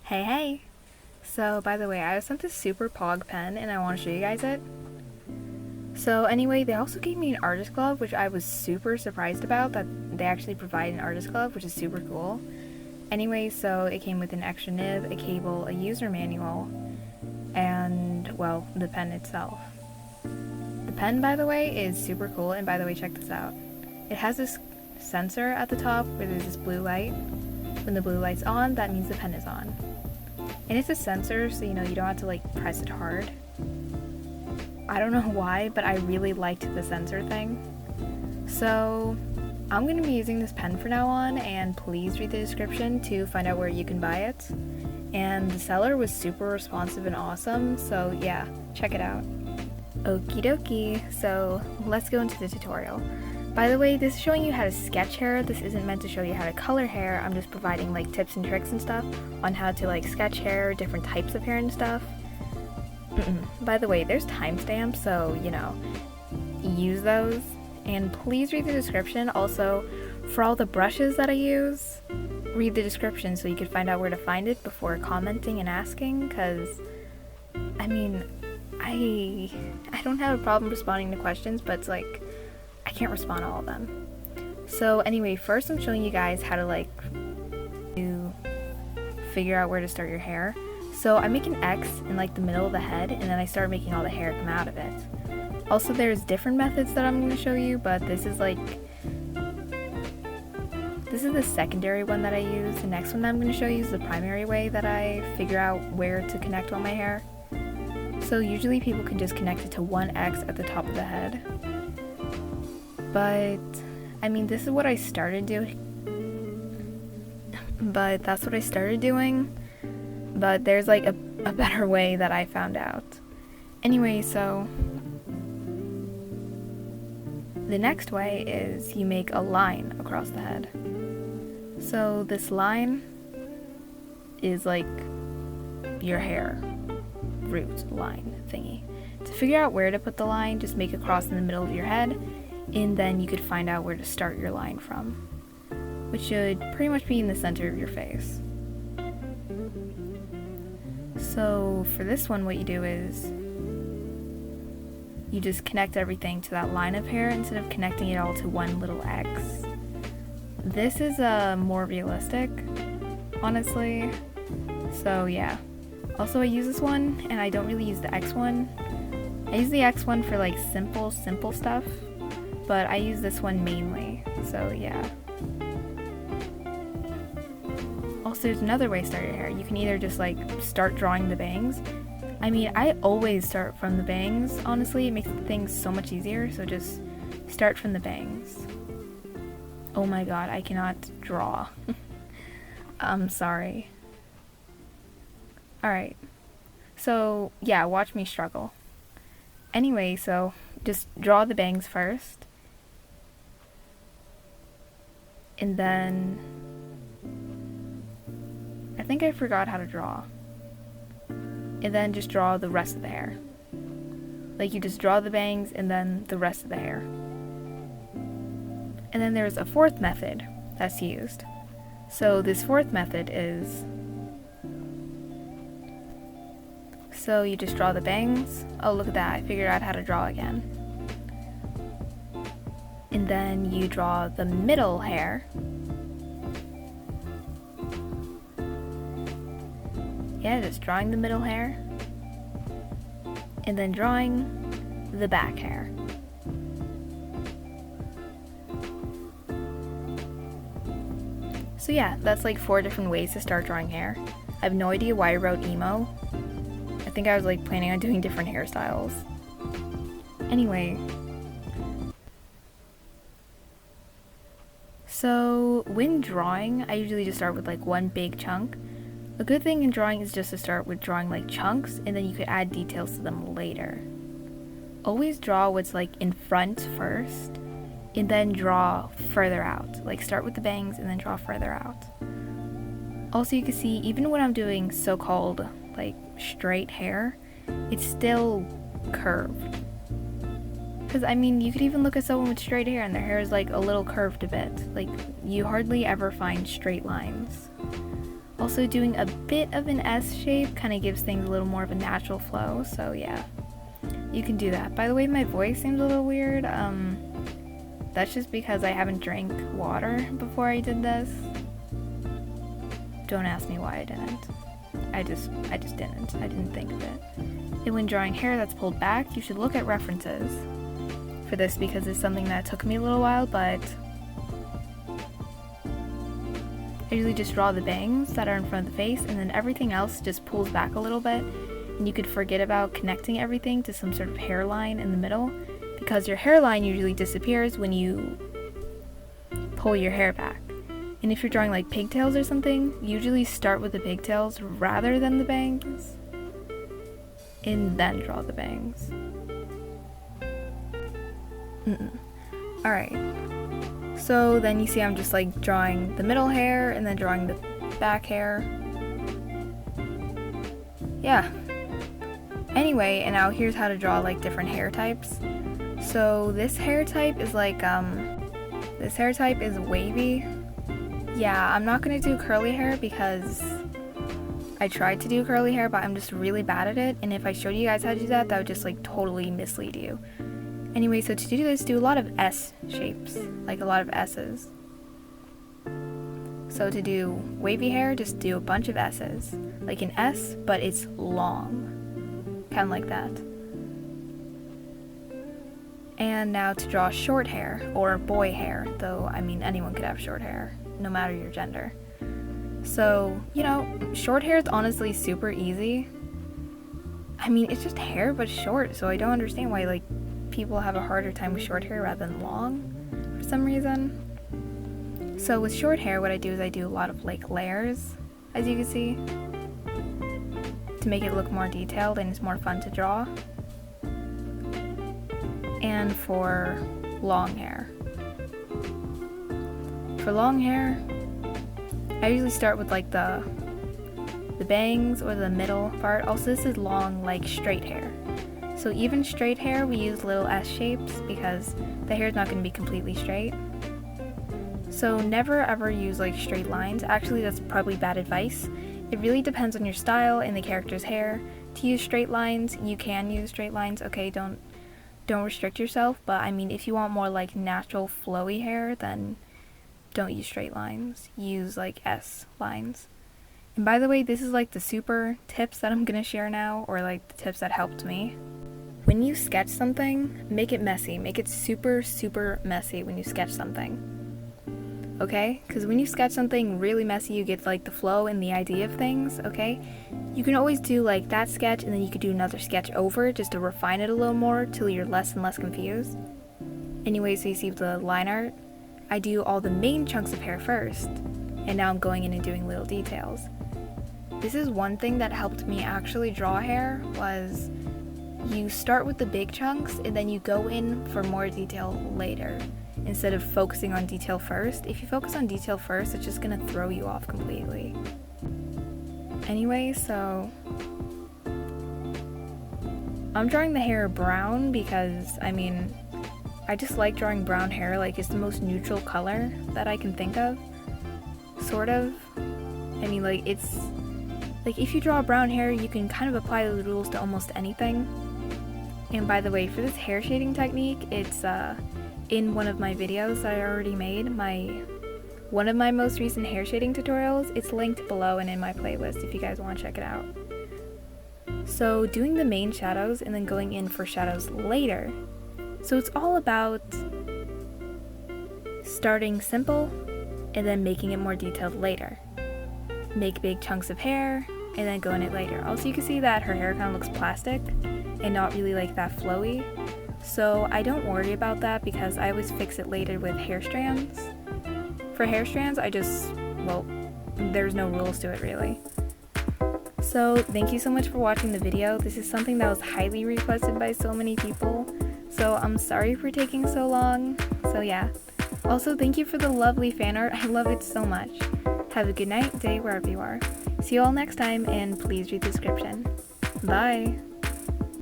Hey! So, by the way, I was sent this super pog pen and I want to show you guys it. So anyway, they also gave me an artist glove, which I was super surprised about, that they actually provide an artist glove, which is super cool. Anyway, so it came with an extra nib, a cable, a user manual, and, well, the pen itself. The pen, by the way, is super cool, and by the way, check this out. It has this sensor at the top where there's this blue light. When the blue light's on, that means the pen is on. And it's a sensor, so you don't have to like press it hard. I don't know why, but I really liked the sensor thing. So I'm going to be using this pen from now on, and please read the description to find out where you can buy it. And the seller was super responsive and awesome, so yeah, check it out. Okie dokie, so let's go into the tutorial. By the way, this is showing you how to sketch hair. This isn't meant to show you how to color hair. I'm just providing like tips and tricks and stuff on how to like sketch hair, different types of hair and stuff. By the way, there's timestamps, so use those. And please read the description. Also, for all the brushes that I use, read the description so you can find out where to find it before commenting and asking, because I don't have a problem responding to questions, but it's like I can't respond to all of them. So anyway, first I'm showing you guys how to to figure out where to start your hair. So I make an X in like the middle of the head, and then I start making all the hair come out of it. Also, there's different methods that I'm going to show you, but this is the secondary one that I use. The next one that I'm going to show you is the primary way that I figure out where to connect all my hair. So usually people can just connect it to one X at the top of the head. But, this is what I started doing. But that's what I started doing. But there's like a better way that I found out. Anyway, so the next way is you make a line across the head. So this line is like your hair root line thingy. To figure out where to put the line, just make a cross in the middle of your head, and then you could find out where to start your line from, which should pretty much be in the center of your face. So for this one, what you do is you just connect everything to that line of hair instead of connecting it all to one little X. This is more realistic, honestly. So yeah. Also, I use this one, and I don't really use the X one. I use the X one for like simple stuff, but I use this one mainly, so yeah. Also, there's another way to start your hair. You can either just start drawing the bangs. I always start from the bangs, honestly. It makes things so much easier, so just start from the bangs. Oh my god, I cannot draw. I'm sorry. Alright. So, yeah, watch me struggle. Anyway, so just draw the bangs first. And then I think I forgot how to draw. And then just draw the rest of the hair. Like, you just draw the bangs and then the rest of the hair. And then there's a fourth method that's used. So this fourth method is, so you just draw the bangs. Oh, look at that, I figured out how to draw again. And then you draw the middle hair. Yeah, just drawing the middle hair. And then drawing the back hair. So yeah, that's like 4 different ways to start drawing hair. I have no idea why I wrote emo. I think I was planning on doing different hairstyles. Anyway. So when drawing, I usually just start with one big chunk. A good thing in drawing is just to start with drawing chunks, and then you could add details to them later. Always draw what's in front first, and then draw further out. Start with the bangs and then draw further out. Also, you can see, even when I'm doing so-called straight hair, it's still curved. Because you could even look at someone with straight hair and their hair is a little curved a bit. You hardly ever find straight lines. Also doing a bit of an S shape kind of gives things a little more of a natural flow, so yeah, you can do that. By the way, my voice seems a little weird. That's just because I haven't drank water before I did this. Don't ask me why I didn't. I just didn't. I didn't think of it. And when drawing hair that's pulled back, you should look at references for this because it's something that took me a little while, but I usually just draw the bangs that are in front of the face, and then everything else just pulls back a little bit, and you could forget about connecting everything to some sort of hairline in the middle, because your hairline usually disappears when you pull your hair back. And if you're drawing like pigtails or something, usually start with the pigtails rather than the bangs, and then draw the bangs. Alright. So then you see I'm just like drawing the middle hair and then drawing the back hair. Yeah. Anyway, and now here's how to draw like different hair types. So this hair type is like, this hair type is wavy. Yeah, I'm not gonna do curly hair because I tried to do curly hair, but I'm just really bad at it. And if I showed you guys how to do that, that would just like totally mislead you. Anyway, so to do this, do a lot of S shapes, like a lot of S's. So to do wavy hair, just do a bunch of S's, like an S, but it's long, kind of like that. And now to draw short hair, or boy hair, though, I mean, anyone could have short hair, no matter your gender. So, you know, short hair is honestly super easy. I mean, it's just hair, but short, so I don't understand why, like, people have a harder time with short hair rather than long for some reason. So with short hair, what I do is I do a lot of like layers, as you can see, to make it look more detailed and it's more fun to draw. And for long hair, I usually start with like the bangs or the middle part. Also, this is long, like straight hair. So even straight hair, we use little S shapes because the hair is not going to be completely straight. So never ever use like straight lines. Actually, that's probably bad advice. It really depends on your style and the character's hair. To use straight lines, you can use straight lines. Okay, don't restrict yourself. But I mean, if you want more like natural flowy hair, then don't use straight lines. Use like S lines. And by the way, this is like the super tips that I'm going to share now, or like the tips that helped me. When you sketch something, make it messy. Make it super, super messy when you sketch something. Okay? Because when you sketch something really messy, you get like the flow and the idea of things, okay? You can always do like that sketch and then you could do another sketch over just to refine it a little more till you're less and less confused. Anyway, so you see the line art, I do all the main chunks of hair first, and now I'm going in and doing little details. This is one thing that helped me actually draw hair, was you start with the big chunks and then you go in for more detail later instead of focusing on detail first. If you focus on detail first, it's just gonna throw you off completely. Anyway, so I'm drawing the hair brown because, I mean, I just like drawing brown hair. Like, it's the most neutral color that I can think of, sort of. I mean, like, it's like if you draw brown hair, you can kind of apply those rules to almost anything. And by the way, for this hair shading technique, it's in one of my videos that I already made, one of my most recent hair shading tutorials. It's linked below and in my playlist if you guys want to check it out. So doing the main shadows and then going in for shadows later. So it's all about starting simple and then making it more detailed later. Make big chunks of hair and then go in it later. Also, you can see that her hair kind of looks plastic and not really like that flowy. So I don't worry about that because I always fix it later with hair strands. For hair strands, well, there's no rules to it really. So thank you so much for watching the video. This is something that was highly requested by so many people. So I'm sorry for taking so long. So yeah. Also, thank you for the lovely fan art. I love it so much. Have a good night, day, wherever you are. See you all next time, and please read the description. Bye!